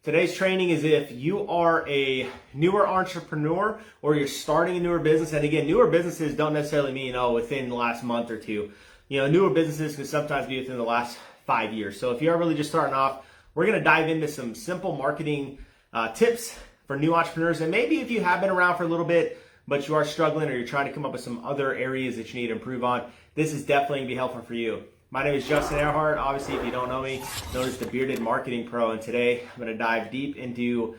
Today's training is if you are a newer entrepreneur or you're starting a newer business. And again, newer businesses don't necessarily mean, within the last month or two. Newer businesses can sometimes be within the last 5 years. So if you're really just starting off, we're going to dive into some simple marketing tips for new entrepreneurs. And maybe if you have been around for a little bit, but you are struggling or you're trying to come up with some other areas that you need to improve on, this is definitely going to be helpful for you. My name is Justin Earhart. Obviously, if you don't know me, known as the Bearded Marketing Pro. And today I'm going to dive deep into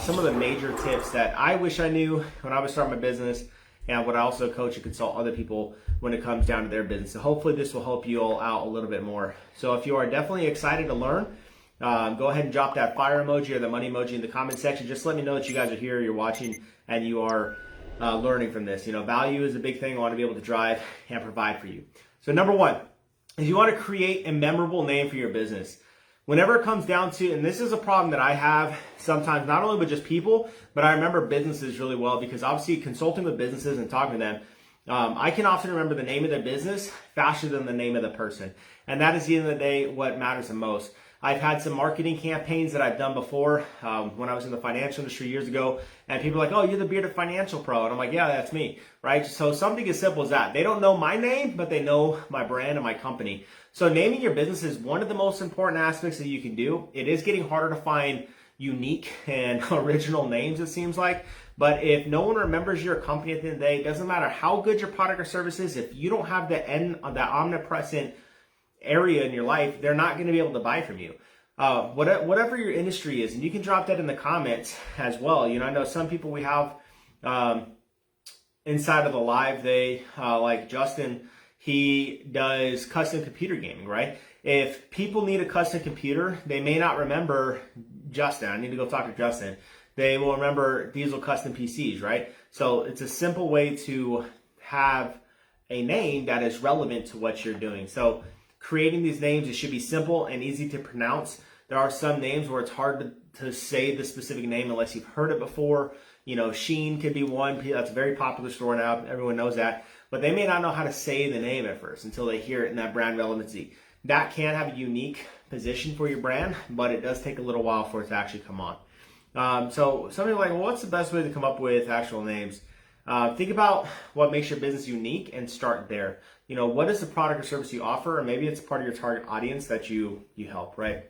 some of the major tips that I wish I knew when I was starting my business, and what I also coach and consult other people when it comes down to their business. So hopefully this will help you all out a little bit more. So if you are definitely excited to learn, go ahead and drop that fire emoji or the money emoji in the comment section. Just let me know that you guys are here, you're watching, and you are learning from this. Value is a big thing I want to be able to drive and provide for you. So number one is you want to create a memorable name for your business. Whenever it comes down to, and this is a problem that I have sometimes, not only with just people, but I remember businesses really well, because obviously consulting with businesses and talking to them, I can often remember the name of their business faster than the name of the person. And that is, at the end of the day, what matters the most. I've had some marketing campaigns that I've done before when I was in the financial industry years ago, and people are like, oh, you're the Bearded Financial Pro. And I'm like, yeah, that's me, right? So something as simple as that. They don't know my name, but they know my brand and my company. So naming your business is one of the most important aspects that you can do. It is getting harder to find unique and original names, it seems like. But if no one remembers your company at the end of the day, it doesn't matter how good your product or service is. If you don't have that omnipresent area in your life, they're not going to be able to buy from you. Whatever your industry is, and you can drop that in the comments as well. I know some people we have inside of the live, they like Justin, he does custom computer gaming, right? If people need a custom computer, they may not remember Justin. I need to go talk to Justin. They will remember Diesel Custom PCs, right? So it's a simple way to have a name that is relevant to what you're doing. So creating these names, it should be simple and easy to pronounce. There are some names where it's hard to say the specific name unless you've heard it before. Sheen could be one. That's a very popular store now. Everyone knows that. But they may not know how to say the name at first until they hear it in that brand relevancy. That can have a unique position for your brand, but it does take a little while for it to actually come on. So some people are like, well, what's the best way to come up with actual names? Think about what makes your business unique and start there. What is the product or service you offer? Or maybe it's part of your target audience that you help, right?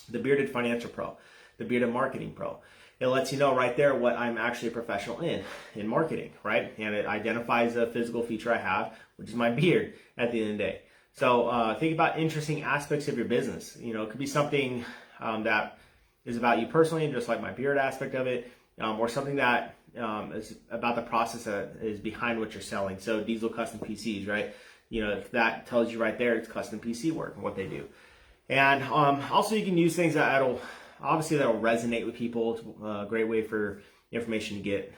The Bearded Financial Pro, the Bearded Marketing Pro. It lets you know right there what I'm actually a professional in marketing, right? And it identifies a physical feature I have, which is my beard at the end of the day. So think about interesting aspects of your business. It could be something that is about you personally, just like my beard aspect of it, or something that is about the process that is behind what you're selling. So Diesel Custom PCs, right? If that tells you right there, it's custom PC work and what they do. And also you can use things that'll resonate with people. It's a great way for information to get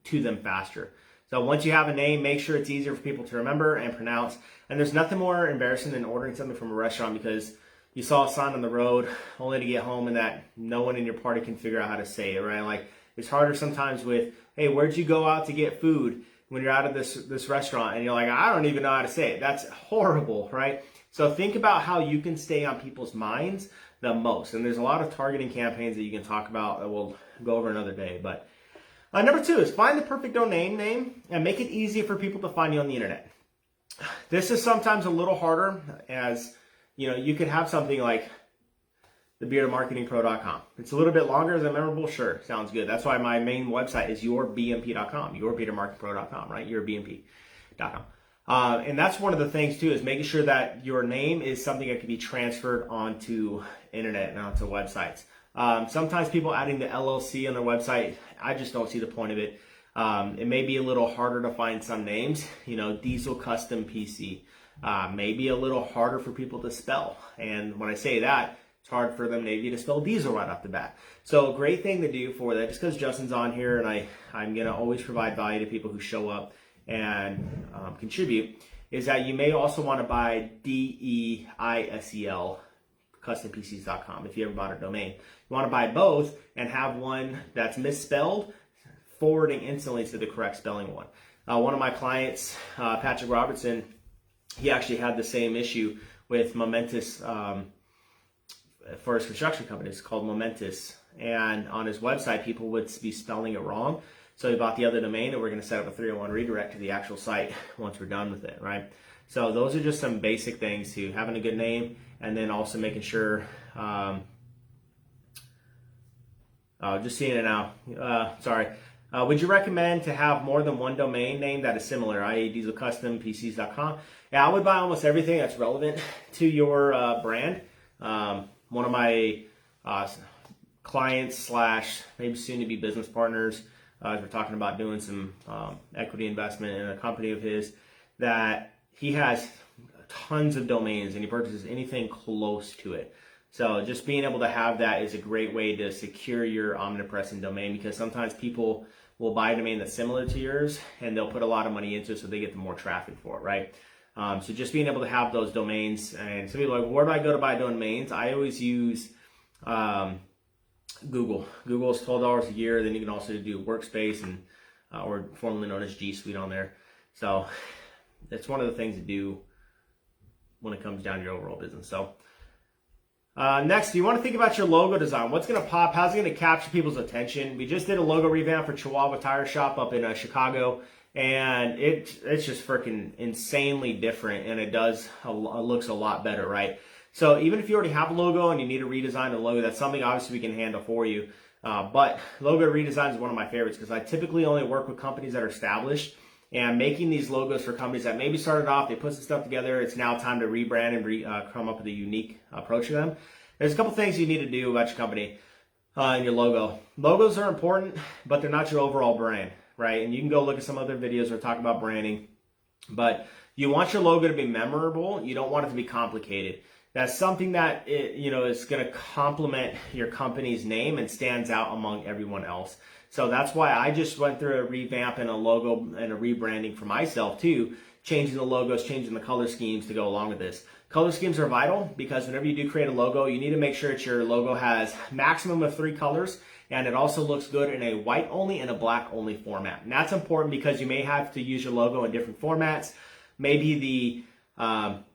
to them faster. So once you have a name, make sure it's easier for people to remember and pronounce. And there's nothing more embarrassing than ordering something from a restaurant because you saw a sign on the road only to get home and that no one in your party can figure out how to say it, right? Like it's harder sometimes with, hey, where'd you go out to get food when you're out of this restaurant? And you're like, I don't even know how to say it. That's horrible, right? So think about how you can stay on people's minds the most. And there's a lot of targeting campaigns that you can talk about that we'll go over another day. But number two is find the perfect domain name and make it easy for people to find you on the internet. This is sometimes a little harder, as you could have something like thebeardedmarketingpro.com. It's a little bit longer. Is it memorable? Sure, sounds good. That's why my main website is yourbmp.com, yourbeardedmarketingpro.com, right? Yourbmp.com. And that's one of the things too, is making sure that your name is something that can be transferred onto internet and onto websites. Sometimes people adding the LLC on their website, I just don't see the point of it. It may be a little harder to find some names, Diesel Custom PC, maybe a little harder for people to spell. And when I say that, it's hard for them maybe to spell diesel right off the bat. So a great thing to do for that, just because Justin's on here and I'm going to always provide value to people who show up and contribute, is that you may also want to buy DEISEL custompcs.com if you ever bought a domain. You want to buy both and have one that's misspelled forwarding instantly to the correct spelling one. One of my clients, Patrick Robertson, he actually had the same issue with Momentous for his construction company. It's called Momentous and on his website, people would be spelling it wrong. So he bought the other domain, and we're going to set up a 301 redirect to the actual site once we're done with it, right? So those are just some basic things to having a good name, and then also making sure, just seeing it now, would you recommend to have more than one domain name that is similar, i.e. dieselcustompcs.com? Yeah, I would buy almost everything that's relevant to your brand. One of my clients slash maybe soon to be business partners, we're talking about doing some equity investment in a company of his, that he has tons of domains and he purchases anything close to it. So just being able to have that is a great way to secure your omnipresent domain, because sometimes people will buy a domain that's similar to yours and they'll put a lot of money into it so they get the more traffic for it, right? So just being able to have those domains, and some people are like, where do I go to buy domains? I always use Google. Google is $12 a year. Then you can also do Workspace and or formerly known as G Suite on there. So that's one of the things to do when it comes down to your overall business. So next, you want to think about your logo design. What's going to pop? How's it going to capture people's attention? We just did a logo revamp for Chihuahua Tire Shop up in Chicago, and it's just freaking insanely different, and it looks a lot better, right? So even if you already have a logo and you need to redesign the logo, that's something obviously we can handle for you. But logo redesign is one of my favorites, because I typically only work with companies that are established, and making these logos for companies that maybe started off, they put some stuff together, it's now time to rebrand and come up with a unique approach to them. There's a couple things you need to do about your company and your logo. Logos are important, but they're not your overall brand, right? And you can go look at some other videos or talk about branding, but you want your logo to be memorable. You don't want it to be complicated. That's something that is going to complement your company's name and stands out among everyone else. So that's why I just went through a revamp and a logo and a rebranding for myself too, changing the logos, changing the color schemes to go along with this. Color schemes are vital, because whenever you do create a logo, you need to make sure that your logo has maximum of 3 colors, and it also looks good in a white only and a black only format. And that's important because you may have to use your logo in different formats. Maybe the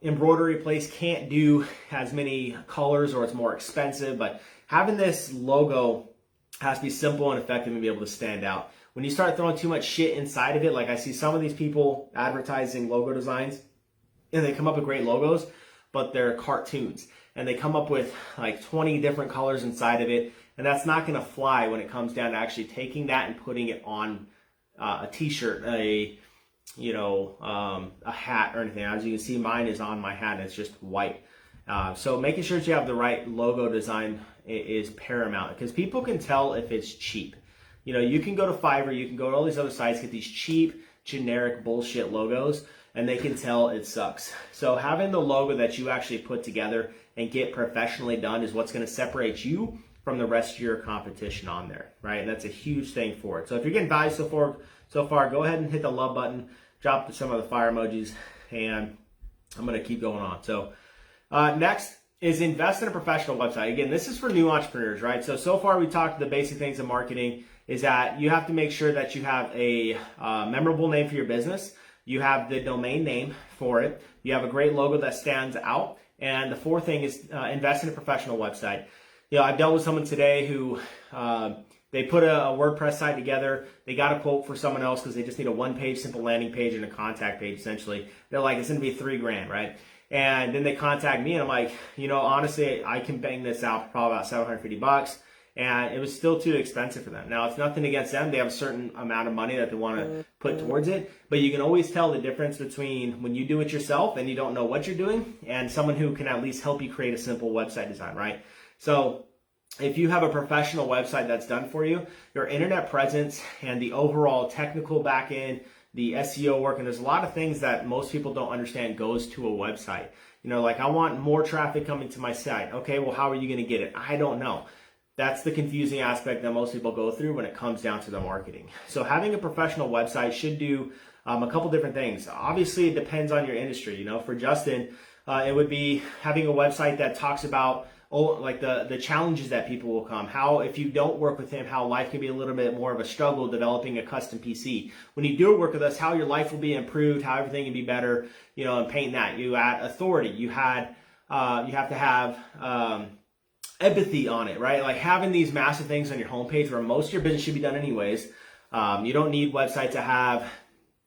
embroidery place can't do as many colors, or it's more expensive, but having this logo has to be simple and effective and be able to stand out. When you start throwing too much shit inside of it, like I see some of these people advertising logo designs, and they come up with great logos, but they're cartoons, and they come up with like 20 different colors inside of it, and that's not going to fly when it comes down to actually taking that and putting it on a t-shirt, a hat or anything. As you can see, mine is on my hat and it's just white. So making sure that you have the right logo design is paramount, because people can tell if it's cheap. You can go to Fiverr, you can go to all these other sites, get these cheap, generic bullshit logos, and they can tell it sucks. So having the logo that you actually put together and get professionally done is what's going to separate you from the rest of your competition on there, right? And that's a huge thing for it. So if you're getting value so far, go ahead and hit the love button, drop some of the fire emojis, and I'm going to keep going on. So next is invest in a professional website. Again, this is for new entrepreneurs, right? So far we talked the basic things of marketing is that you have to make sure that you have a memorable name for your business. You have the domain name for it. You have a great logo that stands out. And the fourth thing is invest in a professional website. I've dealt with someone today who they put a WordPress site together. They got a quote for someone else because they just need a one-page simple landing page and a contact page, essentially. They're like, it's going to be $3,000, right? And then they contact me, and I'm like, honestly, I can bang this out for probably about $750. And it was still too expensive for them. Now, it's nothing against them. They have a certain amount of money that they want to put towards it. But you can always tell the difference between when you do it yourself and you don't know what you're doing, and someone who can at least help you create a simple website design, right? So if you have a professional website that's done for you, your internet presence and the overall technical backend, the SEO work, and there's a lot of things that most people don't understand goes to a website. Like I want more traffic coming to my site. Okay, well, how are you going to get it? I don't know. That's the confusing aspect that most people go through when it comes down to the marketing. So having a professional website should do a couple different things. Obviously, it depends on your industry. For Justin, it would be having a website that talks about like the challenges that people will come. How, if you don't work with him, how life can be a little bit more of a struggle developing a custom PC. When you do work with us, how your life will be improved, how everything can be better, and painting that. You add authority. You have to have empathy on it, right? Like having these massive things on your homepage where most of your business should be done anyways. You don't need websites to have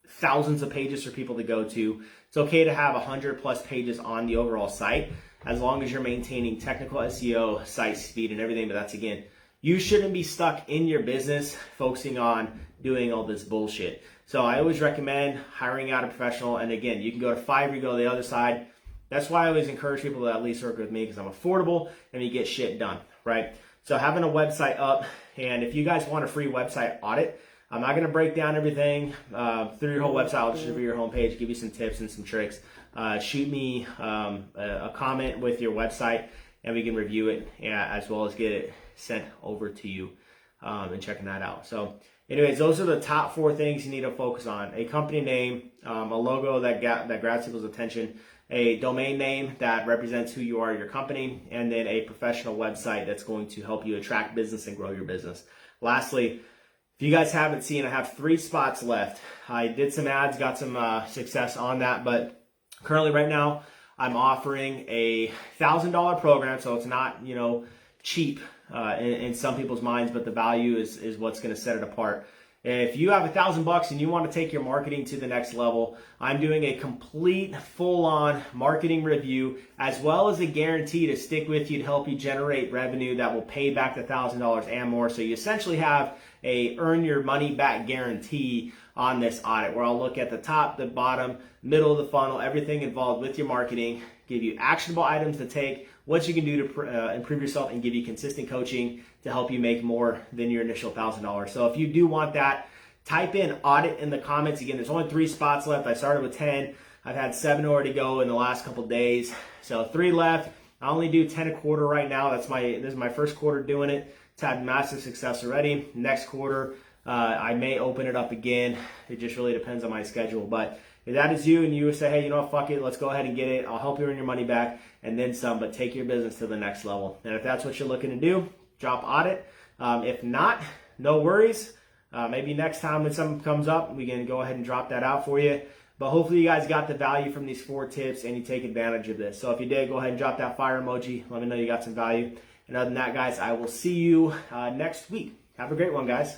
thousands of pages for people to go to. It's okay to have 100 plus pages on the overall site as long as you're maintaining technical SEO, site speed, and everything. But that's, again, you shouldn't be stuck in your business focusing on doing all this bullshit. So I always recommend hiring out a professional. And again, you can go to Fiverr, you go to the other side. That's why I always encourage people to at least work with me, because I'm affordable and you get shit done, right? So having a website up, and if you guys want a free website audit, I'm not going to break down everything through your whole website. I'll just review your homepage, give you some tips and some tricks. Shoot me a comment with your website, and we can review it, as well as get it sent over to you and checking that out. So anyways, those are the top 4 things you need to focus on: a company name, a logo that grabs people's attention, a domain name that represents who you are, your company, and then a professional website that's going to help you attract business and grow your business. Lastly, if you guys haven't seen, I have 3 spots left. I did some ads, got some success on that, but currently right now I'm offering a $1,000 program, so it's not, cheap in some people's minds, but the value is what's going to set it apart. If you have $1,000 and you want to take your marketing to the next level, I'm doing a complete full-on marketing review, as well as a guarantee to stick with you to help you generate revenue that will pay back the $1,000 and more. So you essentially have a earn your money back guarantee on this audit, where I'll look at the top, the bottom, middle of the funnel, everything involved with your marketing, give you actionable items to take, what you can do to improve yourself, and give you consistent coaching to help you make more than your initial $1,000. So if you do want that, type in audit in the comments. Again, there's only 3 spots left. I started with 10. I've had 7 already go in the last couple of days. So 3 left. I only do 10 a quarter right now. This is my first quarter doing it. It's had massive success already. Next quarter, I may open it up again. It just really depends on my schedule. But if that is you and you say, hey, fuck it, let's go ahead and get it. I'll help you earn your money back and then some, but take your business to the next level. And if that's what you're looking to do, drop audit. If not, no worries. Maybe next time when something comes up, we can go ahead and drop that out for you. But hopefully you guys got the value from these 4 tips and you take advantage of this. So if you did, go ahead and drop that fire emoji. Let me know you got some value. And other than that, guys, I will see you next week. Have a great one, guys.